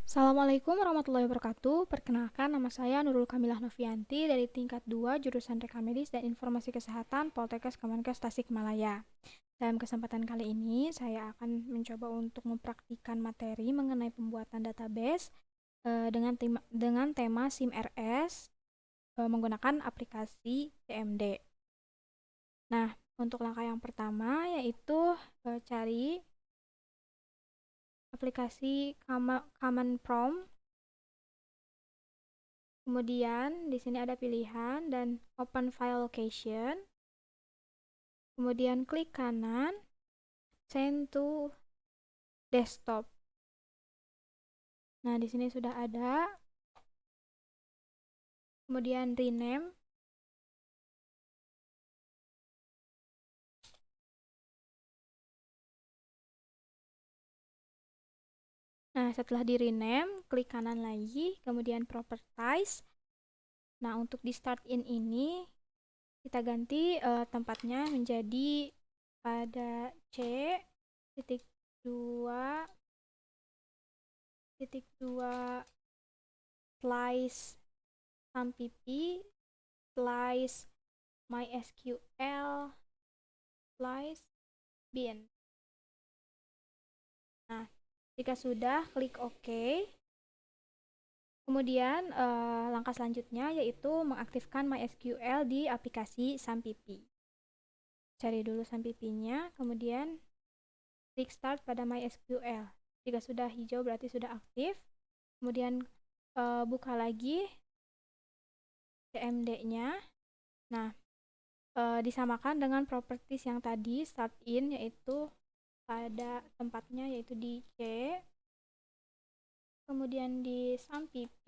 Assalamualaikum warahmatullahi wabarakatuh. Perkenalkan, nama saya Nurul Kamilah Novianti dari tingkat 2 jurusan Reka Medis dan Informasi Kesehatan Poltekkes Kemenkes Tasikmalaya. Dalam kesempatan kali ini, saya akan mencoba untuk mempraktikkan materi mengenai pembuatan database dengan tema SIMRS menggunakan aplikasi CMD. Nah, untuk langkah yang pertama yaitu cari aplikasi Common Prompt. Kemudian di sini ada pilihan dan open file location. Kemudian klik kanan, send to desktop. Nah, di sini sudah ada. Kemudian rename. Nah, setelah di rename, klik kanan lagi, kemudian properties. Nah, untuk di start in ini kita ganti tempatnya menjadi pada C.2.2 slice sampp slice MySQL slice bin. Nah, jika sudah, klik OK. Kemudian langkah selanjutnya yaitu mengaktifkan MySQL di aplikasi SAMPP. Cari dulu SAMPP-nya, kemudian klik Start pada MySQL. Jika sudah hijau berarti sudah aktif. Kemudian buka lagi CMD-nya. Nah, disamakan dengan properties yang tadi start in, yaitu pada tempatnya yaitu di C, kemudian di SAMPP,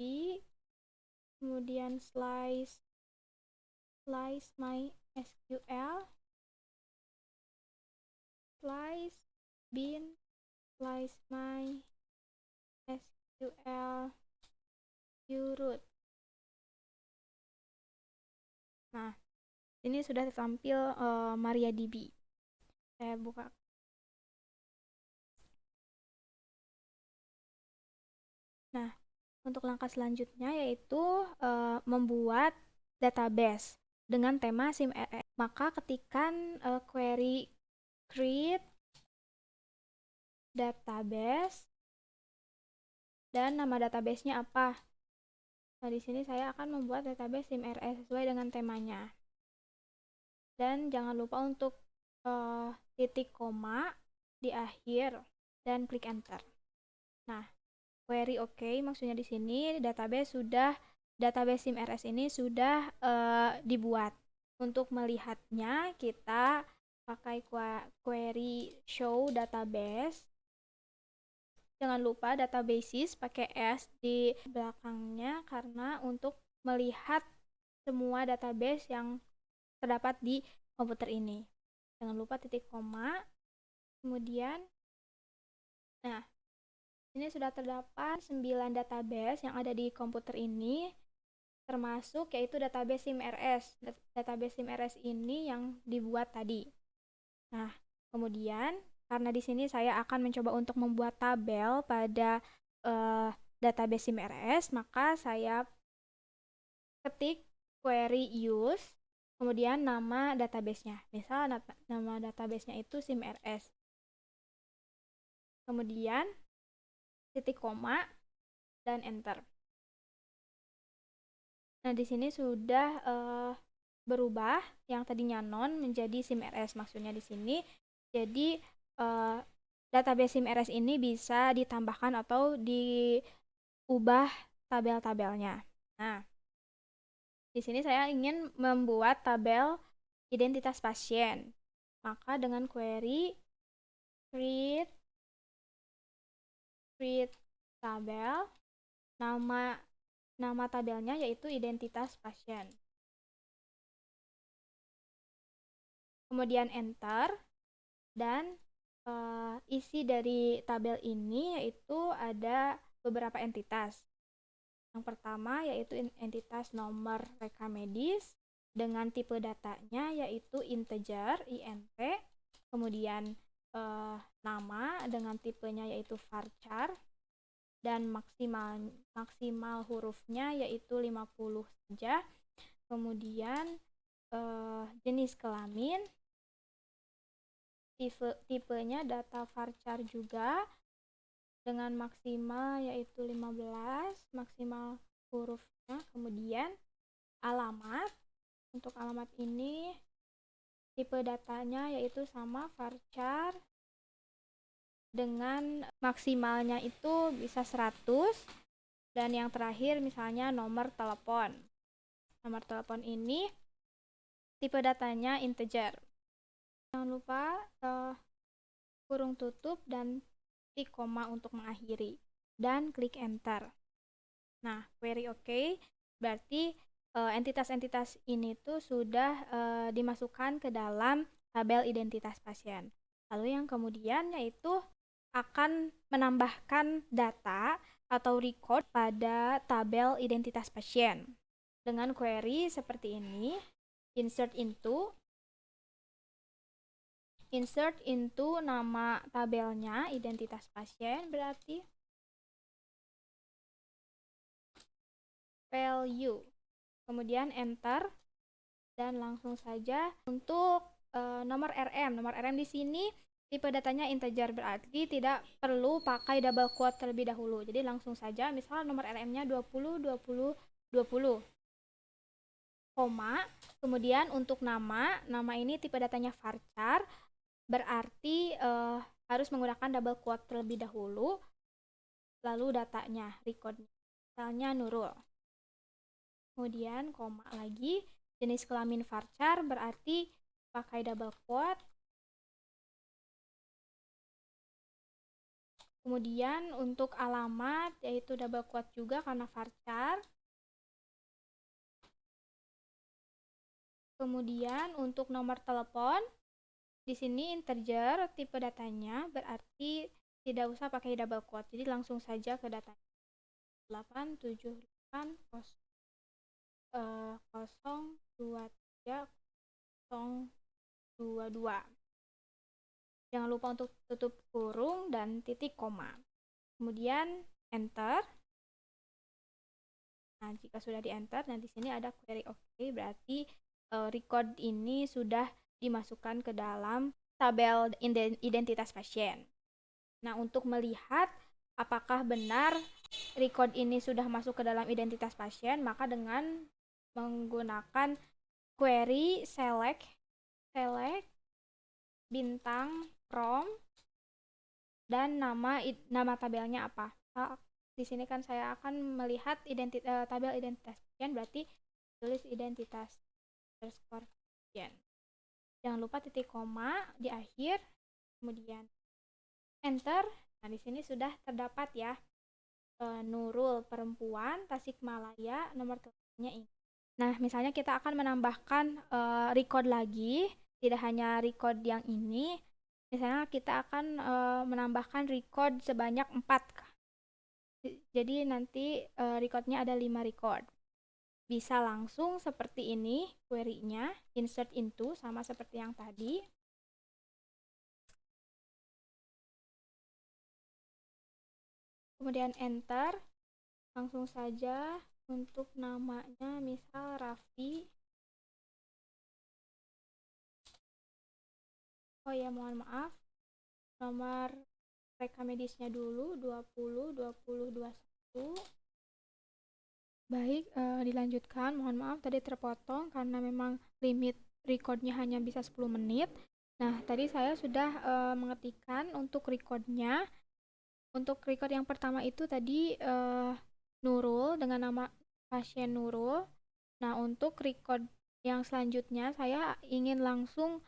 kemudian slice MySQL, slice bin, slice MySQL uroot. Nah, ini sudah tampil MariaDB. Saya buka. Nah, untuk langkah selanjutnya yaitu membuat database dengan tema SIMRS. Maka ketikkan query create database dan nama databasenya apa. Nah, di sini saya akan membuat database SIMRS sesuai dengan temanya. Dan jangan lupa untuk titik koma di akhir dan klik enter. Nah, query OK, maksudnya di sini database SIMRS ini sudah dibuat. Untuk melihatnya kita pakai query show database. Jangan lupa databases pakai S di belakangnya karena untuk melihat semua database yang terdapat di komputer ini. Jangan lupa titik koma. Kemudian, nah, ini sudah terdapat 9 database yang ada di komputer ini, termasuk yaitu database SIMRS. Database SIMRS ini yang dibuat tadi. Nah, kemudian karena di sini saya akan mencoba untuk membuat tabel pada database SIMRS, maka saya ketik query use, kemudian nama databasenya. Misal nama databasenya itu SIMRS. Kemudian titik koma dan enter. Nah, di sini sudah berubah yang tadinya non menjadi SIMRS. Maksudnya di sini jadi database SIMRS ini bisa ditambahkan atau diubah tabel-tabelnya. Nah, di sini saya ingin membuat tabel identitas pasien. Maka dengan query create tabel, nama tabelnya yaitu identitas pasien. Kemudian enter, dan isi dari tabel ini yaitu ada beberapa entitas. Yang pertama yaitu entitas nomor reka medis dengan tipe datanya yaitu integer int, kemudian nama dengan tipenya yaitu varchar, dan maksimal hurufnya yaitu 50 saja. Kemudian jenis kelamin, tipenya data varchar juga dengan maksimal yaitu 15, maksimal hurufnya. Kemudian alamat, untuk alamat ini tipe datanya yaitu sama varchar dengan maksimalnya itu bisa 100, dan yang terakhir misalnya nomor telepon. Nomor telepon ini tipe datanya integer. Jangan lupa kurung tutup dan titik koma untuk mengakhiri, dan klik enter. Nah, query oke, berarti entitas-entitas ini tuh sudah dimasukkan ke dalam tabel identitas pasien. Lalu yang kemudian yaitu akan menambahkan data atau record pada tabel identitas pasien dengan query seperti ini, insert into nama tabelnya identitas pasien, berarti value, kemudian enter, dan langsung saja untuk nomor RM di sini tipe datanya integer, berarti tidak perlu pakai double quote terlebih dahulu. Jadi langsung saja, misal nomor RM-nya 20, 20, 20, koma. Kemudian untuk nama ini tipe datanya varchar, berarti harus menggunakan double quote terlebih dahulu. Lalu datanya, recordnya, misalnya Nurul. Kemudian koma lagi, jenis kelamin varchar, berarti pakai double quote. Kemudian untuk alamat yaitu double quote juga karena varchar. Kemudian untuk nomor telepon di sini integer tipe datanya, berarti tidak usah pakai double quote. Jadi langsung saja ke datanya. 878 023 022. Jangan lupa untuk tutup kurung dan titik koma. Kemudian enter. Nah, jika sudah di enter, nah di sini ada query oke, berarti record ini sudah dimasukkan ke dalam tabel identitas pasien. Nah, untuk melihat apakah benar record ini sudah masuk ke dalam identitas pasien, maka dengan menggunakan query select bintang from dan nama tabelnya apa. Di sini kan saya akan melihat tabel identitas pasien, berarti tulis identitas underscore pasien. Jangan lupa titik koma di akhir, kemudian enter. Nah, di sini sudah terdapat ya Nurul perempuan, Tasikmalaya, nomor teleponnya ini. Nah, misalnya kita akan menambahkan record lagi, tidak hanya record yang ini. Misalnya kita akan menambahkan record sebanyak 4. Jadi nanti recordnya ada 5 record. Bisa langsung seperti ini query-nya, insert into, sama seperti yang tadi. Kemudian enter, langsung saja untuk namanya misal Raffi. Oh ya, mohon maaf, nomor rekam medisnya dulu 20 20 21. Baik, dilanjutkan. Mohon maaf tadi terpotong karena memang limit recordnya hanya bisa 10 menit. Nah, tadi saya sudah mengetikkan untuk recordnya. Untuk record yang pertama itu tadi Nurul dengan nama pasien Nurul. Nah, untuk record yang selanjutnya saya ingin langsung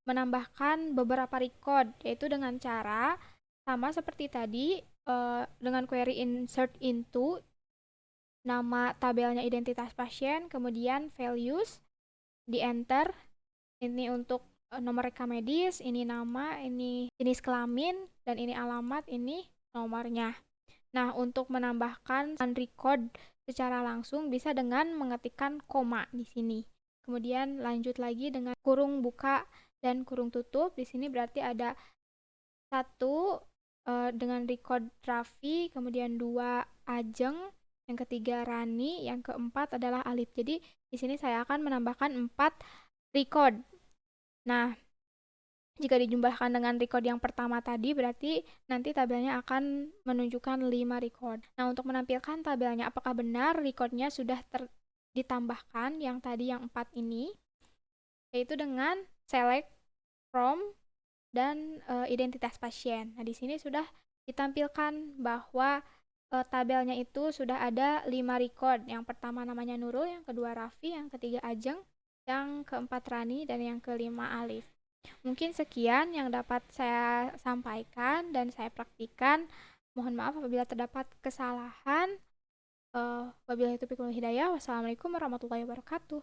menambahkan beberapa record, yaitu dengan cara sama seperti tadi, dengan query insert into nama tabelnya identitas pasien, kemudian values, di enter. Ini untuk nomor rekam medis, ini nama, ini jenis kelamin, dan ini alamat, ini nomornya. Nah, untuk menambahkan record secara langsung bisa dengan mengetikkan koma di sini. Kemudian lanjut lagi dengan kurung buka dan kurung tutup. Di sini berarti ada 1 dengan record Raffi, kemudian 2 Ajeng, yang ketiga Rani, yang keempat adalah Alif. Jadi di sini saya akan menambahkan 4 record. Nah, jika dijumlahkan dengan record yang pertama tadi, berarti nanti tabelnya akan menunjukkan 5 record. Nah, untuk menampilkan tabelnya, apakah benar recordnya sudah ditambahkan yang tadi yang 4 ini, yaitu dengan select from dan identitas pasien. Nah, di sini sudah ditampilkan bahwa tabelnya itu sudah ada 5 record. Yang pertama namanya Nurul, yang kedua Raffi, yang ketiga Ajeng, yang keempat Rani, dan yang kelima Alif. Mungkin sekian yang dapat saya sampaikan dan saya praktikan. Mohon maaf apabila terdapat kesalahan. Wabillahi taufiq wal hidayah. Wassalamualaikum warahmatullahi wabarakatuh.